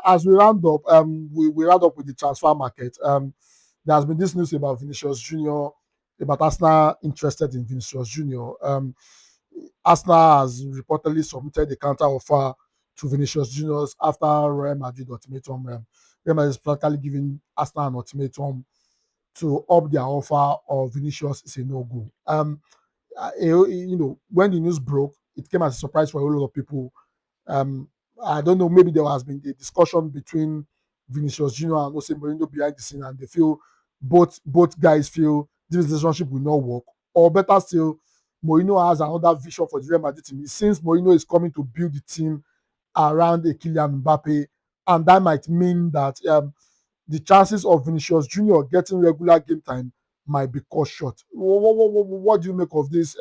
As we round up, we round up with the transfer market. There has been this news about Vinicius Junior, about Arsenal interested in Vinicius Junior. Arsenal has reportedly submitted a counter offer to Vinicius Juniors after Real Madrid ultimatum. Real Madrid is practically giving Arsenal an ultimatum to up their offer, or Vinicius is a no-go. When the news broke, it came as a surprise for a whole lot of people. um, I don't know, maybe there has been a discussion between Vinicius Junior and Jose Mourinho behind the scene, and they feel both guys feel this relationship will not work. Or better still, Mourinho has another vision for the Real Madrid team. It seems Mourinho is coming to build the team around a Kylian Mbappe, and that might mean that the chances of Vinicius Junior getting regular game time might be cut short. What do you make of this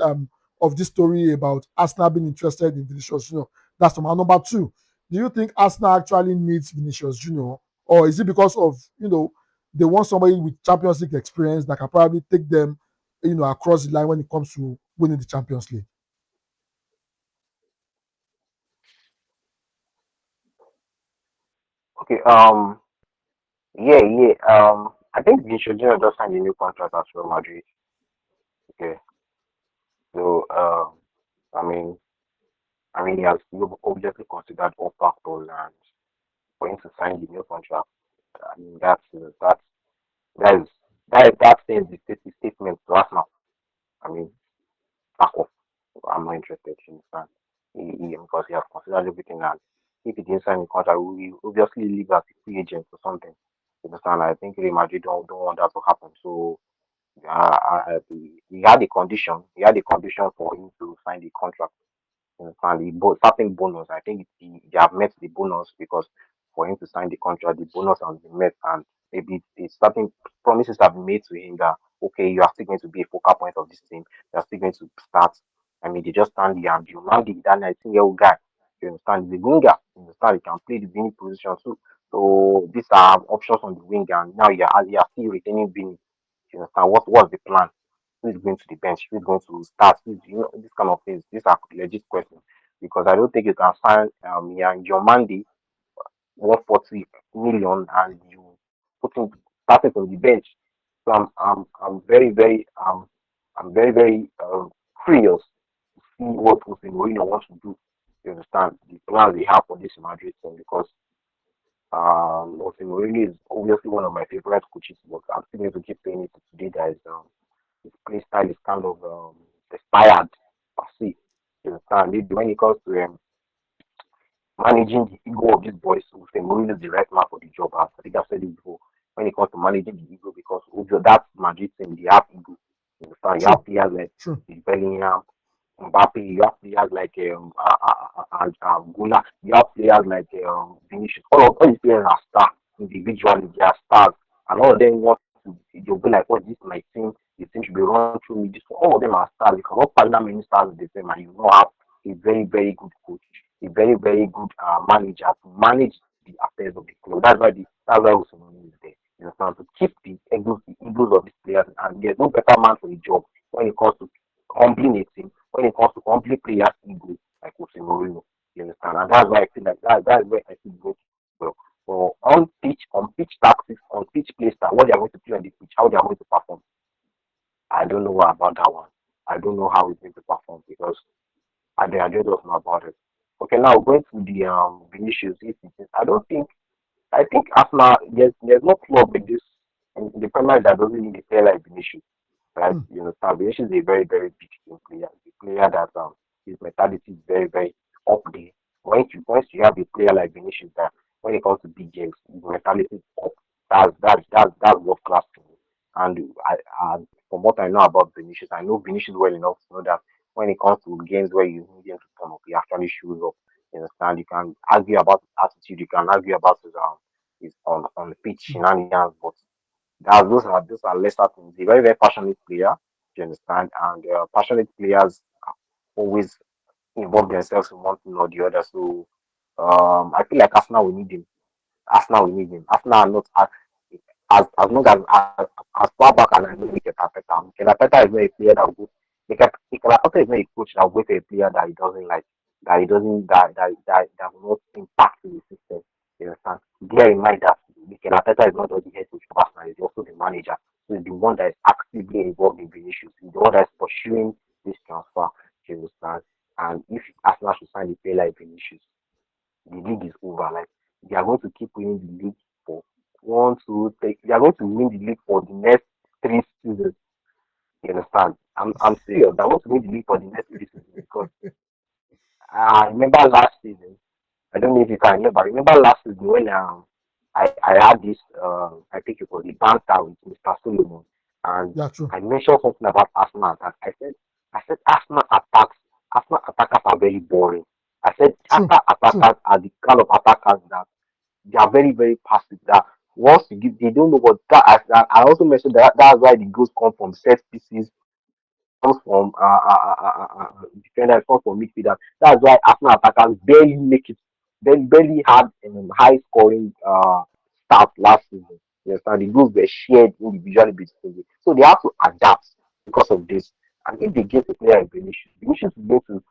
story about Arsenal being interested in Vinicius Junior? That's number two. Do you think Arsenal actually needs Vinicius Junior, or is it because of they want somebody with Champions League experience that can probably take them across the line when it comes to winning the Champions League? Okay. Yeah, yeah. I think Vinicius Junior just signed a new contract at Real Madrid. Okay. So, I mean, he has obviously considered all factors, and for him to sign the new contract, I mean, that is that sends the statement to Arsenal. I mean, back off. I'm not interested. You understand? Because he has considered everything, and if he didn't sign the contract, we will obviously leave as a free agent or something. You understand? I think Real Madrid don't want that to happen. So he had a condition. He had a condition for him to sign the contract. You understand? Certain bonus. I think they have met the bonus, because for him to sign the contract, the bonus has been met, and maybe it's certain promises have been made to him that, okay, you are still going to be a focal point of this team. You are still going to start. I mean, they just stand there, and Giovanni, that 19-year-old guy, you understand, the winger. You understand, he can play the wing position too. So these are options on the wing, and now you are still retaining Vini. You understand what's the plan? Who is going to the bench? Who is going to start? This kind of things. These are legit questions, because I don't think you can sign your Monday 140 million, and you put him starting from the bench. So I'm very very curious to see what Jose Mourinho wants to do. You understand the plans they have for this Madrid team, because Jose Mourinho is obviously one of my favorite coaches, but I'm still going to keep saying it today that his play style is kind of expired. I see. You understand? When it comes to managing the ego of these boys, Jose Mourinho is the right man for the job. I think I've said it before. When it comes to managing the ego, because that Madrid team, they have ego. You understand? You True, have players like true. Bellingham, Mbappe, you have players like Gula, you have players like Vinicius. All these players are stars individually. They are stars, and all of them want to. You'll be like, "What, this is my team? The team should be run through me." This all of them are stars. You cannot find that many stars in the team, and you not have a very very good coach, a very very good manager to manage the affairs of the club. That's why Usman is there. You understand? To keep the egos of these players, and there's no better man for the job when it comes to humbling a team, when it comes to humbling players' ego, like Jose Mourinho. You understand? And that's why I feel like that's where I feel good. Well, so on pitch tactics, on pitch play style, what they are going to play on the pitch, how they are going to perform. I don't know about that one. I don't know how it's going to perform, because I just don't know about it. Okay, now going to the Vinicius. I don't think I think Arsenal, there's no club in this in the Premier League that doesn't need a player like Vinicius, right? Hmm. You understand? Vinicius is a very very big team player, a player that his mentality is very very up there. Once you have a player like Vinicius, that when it comes to big games, his mentality is up. That's world class to me. And from what I know about Vinicius, I know Vinicius well enough to know that when it comes to games where you need him to turn up, he actually shows up. You understand? You can argue about his attitude, you can argue about his on the pitch shenanigans, but those are lesser things. He's a very, very passionate player, you understand? And passionate players always involve themselves in one thing or the other. So I feel like Arsenal will need him. Arsenal will need him. Arsenal are not as long as far back as I know Mikel Arteta. Mikel Arteta is not a player that will go. Mikel Arteta is not a coach that will go for a player that he doesn't like, that he doesn't that will not impact the system. bear in mind that Mikel Arteta is not just the head coach of Arsenal, he's also the manager. So he's the one that is actively involved in Vinicius. He's the one that is pursuing this transfer, you understand? And if Arsenal should sign a player like Vinicius, the league is over. Like they are going to keep winning the league for one, two, three. They are going to win the league for the next 3 seasons. You understand? I'm serious. I want to win the league for the next 3 seasons because I remember last season. I don't know if you can remember. Remember last season when I had this I think it was the banter with Mr. Solomon, and Yeah, true. I mentioned something about Arsenal attack. I said Arsenal attackers are very boring. I said True. Arsenal True. attackers are the kind of attackers that they are very, very passive. That once you give, they don't know what that. I also mentioned that that's why the goals come from set pieces, comes from defenders, comes from midfielders. That's why Arsenal attackers barely make it. They barely had high scoring start last season. You understand? The goals were shared individually between them, so they have to adapt because of this. And if they get a player like Vinicius is going to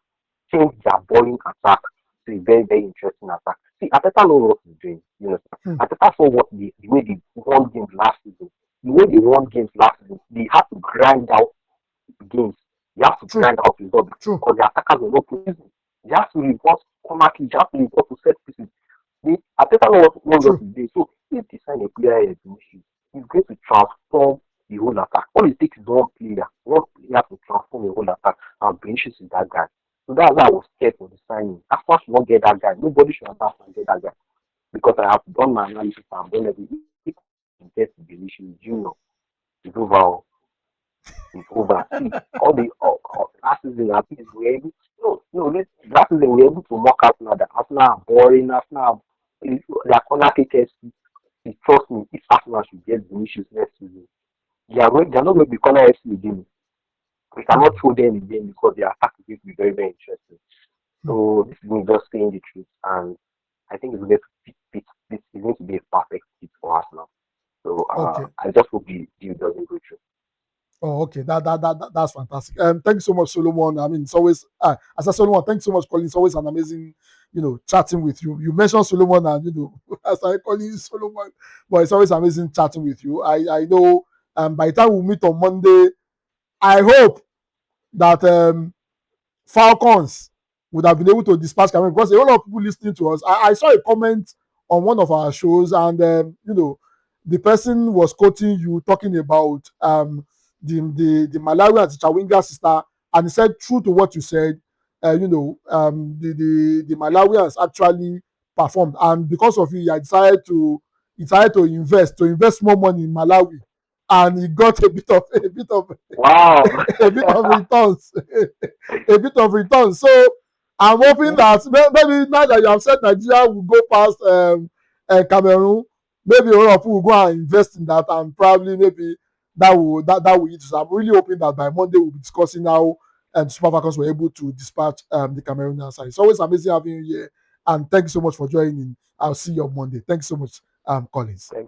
change their boring attack to a very, very interesting attack. See, Ateta knows what he's doing. You know, Hmm. Ateta saw what the way they won games last season. The way they won games last season, they had to grind out games. They have to True. grind out results True. because the attackers were not producing. They have to report corner kicks, they have to report to set pieces. They Ateta knows what True. he's doing. So if they sign a player like Vinicius, he's going to transform the whole attack. All it takes is one player to transform the whole attack, and Vinicius is that guy. So that's why I was scared for the signing. Arsenal should not get that guy. Nobody should have get that guy because I have done my analysis. I've done everything. If you get Vinicius Junior, it's over. It's over. See, all last season, at least we were able. Last season we were able to mock Arsenal. That Arsenal are boring. Arsenal, their corner kickers. Trust me, if Arsenal should get Vinicius next season, they are not going to be corner FC again. We cannot Hmm. throw them again because their attack is going to be very, very interesting. Hmm. So this is me just saying the truth, and I think it's going to be a perfect fit for us now. So Okay. I just hope the deal doesn't go through. Oh, okay. That's fantastic. Thank you so much, Solomon. I mean, it's always as a Solomon. Thanks so much, Colin. It's always an amazing, chatting with you. You mentioned Solomon, and as I call you Solomon, but it's always amazing chatting with you. I know. By the time we meet on Monday, I hope that Falcons would have been able to dispatch Cameroon because a whole lot of people listening to us. I saw a comment on one of our shows, and the person was quoting you talking about the Malawi and Chawinga sister, and he said, true to what you said, the Malawians actually performed, and because of it, he decided to invest more money in Malawi, and he got Wow. a bit of returns. A bit of returns. So I'm hoping Okay. that maybe now that you have said Nigeria will go past Cameroon, maybe a lot of people will go and invest in that, and probably maybe that will eat us. I'm really hoping that by Monday we'll be discussing how Super Falcons were able to dispatch the Cameroonian side. It's always amazing having you here, and thank you so much for joining. I'll see you on Monday. Thanks so much, Collins. Thank